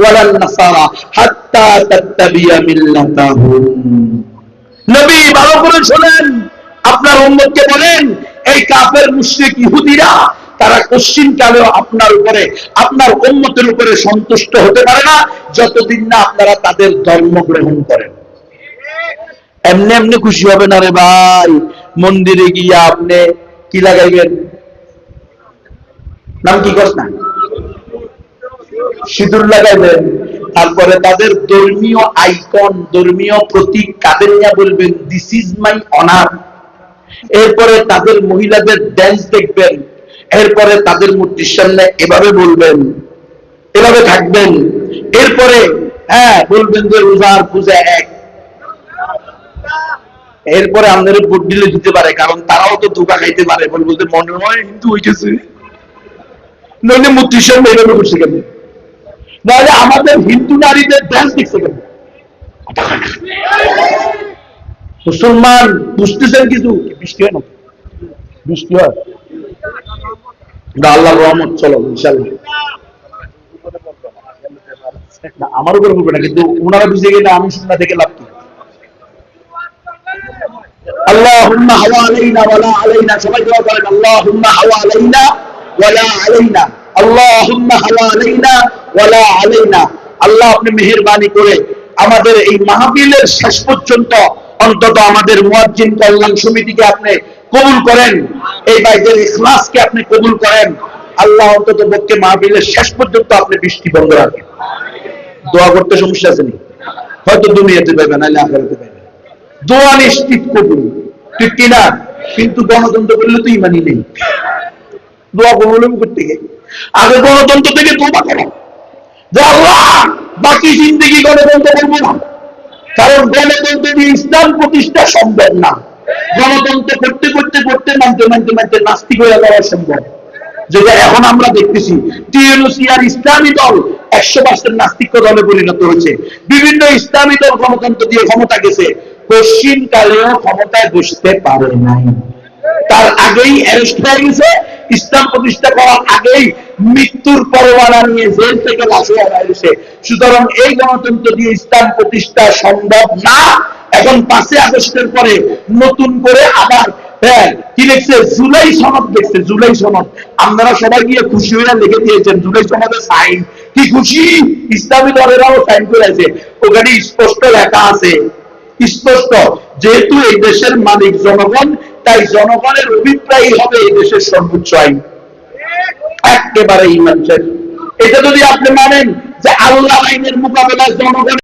ওয়ালান নাসারা হাত্তা তাত্তাবিয়া মিল্লাতাহুম। নবী ভালো করে শুনেন, আপনার উম্মতকে বলেন এই কাফের মুশরিক ইহুদিরা তারা কোশ্চিন কালেও আপনার উপরে, আপনার উম্মতের উপরে সন্তুষ্ট হতে পারে না যতদিন না আপনারা তাদের ধর্ম গ্রহণ করেন। এমনি এমনি খুশি হবে না রে ভাই। মন্দিরে গিয়া আপনি কি লাগাইবেন, নাম কি কস না, সিঁদুর লাগাইবেন, তারপরে তাদের ধর্মীয় আইকন, ধর্মীয় প্রতীক কাদের নিয়ে বলবেন দিস ইজ মাই অনার। এরপরে তাদের মহিলাদের ড্যান্স দেখবেন, এরপরে তাদের মূর্তির সামনে এভাবে বলবেন, এভাবে থাকবেন, এরপরে বলবেন যে রোজার পূজা এক। এরপরে আমাদের ভোট দিলে দিতে পারে, কারণ তারাও তো ধোকা খাইতে পারে, বলবো যে মনে হয় হিন্দু হইতেছে, নইলে মূর্তির সামনে এভাবে করছে কেন, নাহলে আমাদের হিন্দু নারীদের ড্যান্স দেখছে কেন। মুসলমান বুঝতেছেন কিছু? বৃষ্টি হয় না, বৃষ্টি হয়, আল্লাহর রহমত। চলো ইনশাআল্লাহ, আমার উপরে বলবে না, কিন্তু ওনারা বুঝে গেলে আমি শুননা থেকে লাভ কি। আল্লাহুম্মা হাওয়া আলাইনা ওয়ালা আলাইনা, সবাই দোয়া করেন আল্লাহুম্মা হাওয়া আলাইনা ওয়ালা আলাইনা, আল্লাহুম্মা হাওয়া আলাইনা ওয়ালা আলাইনা। আল্লাহ আপনি মেহেরবানি করে আমাদের এই মাহফিলের শেষ পর্যন্ত অন্তত আমাদের মুয়াজ্জিন কল্যাণ সমিতিকে আপনি কবুল করেন, এই ভাইদের ইখলাসকে আপনি কবুল করেন। আল্লাহ অন্তত পক্ষে মাহফিলের শেষ পর্যন্ত আপনি বৃষ্টি বন্ধ রাখেন। দোয়া করতে সমস্যা আছে নি? হয়তো দুনিয়াতে পাবেন, নাহলে আখিরাতে পাবেন। দোয়া নিশ্চিত কবুল, ঠিক কিনা? কিন্তু গণতন্ত্র করলে তো ইমানই নেই। দোয়া কবুল করতে গিয়ে আগে গণতন্ত্র থেকে তওবা করো যে আল্লাহ বাকি জিন্দেগি গণতন্ত্র করবো না, কারণ গণতন্ত্র দিয়ে ইসলাম প্রতিষ্ঠা সম্ভব না। গণতন্ত্র করতে করতে করতে মানতে মানতে মানতে নাস্তিক হয়ে যাওয়া সম্ভব, যেটা এখন আমরা দেখতেছি। টিএনসি আর ইসলামী দল 100% নাস্তিক দলে পরিণত হয়েছে। বিভিন্ন ইসলামী দল গণতন্ত্র দিয়ে ক্ষমতা গেছে, পশ্চিম কালেও ক্ষমতায় বসতে পারে নাই। তার আগেই অ্যারেস্ট হয়ে গেছে, ইসলাম প্রতিষ্ঠা করার আগেই মৃত্যুর পরোয়ানা নিয়ে জেল থেকে লাশ হয়ে গেছে। সুতরাং এই গণতন্ত্র দিয়ে ইসলাম প্রতিষ্ঠা সম্ভব না। এখন 5 আগস্টের পরে নতুন করে আবার কি লিখছে, জুলাই সনদ লিখছে, জুলাই সনদ। আপনারা সবাই গিয়ে খুশি হয়ে লিখে দিয়েছেন জুলাই সনদে সাইন, কি খুশি, ইসলামী দলেরাও সাইন করেছে। ওখানে স্পষ্ট লেখা আছে, স্পষ্ট, যেহেতু এই দেশের মালিক জনগণ, তাই জনগণের অভিপ্রায় হবে এই দেশের সর্বোচ্চ আইন। একেবারে ইমান। এটা যদি আপনি মানেন যে আল্লাহ আইনের মোকাবেলায় জনগণ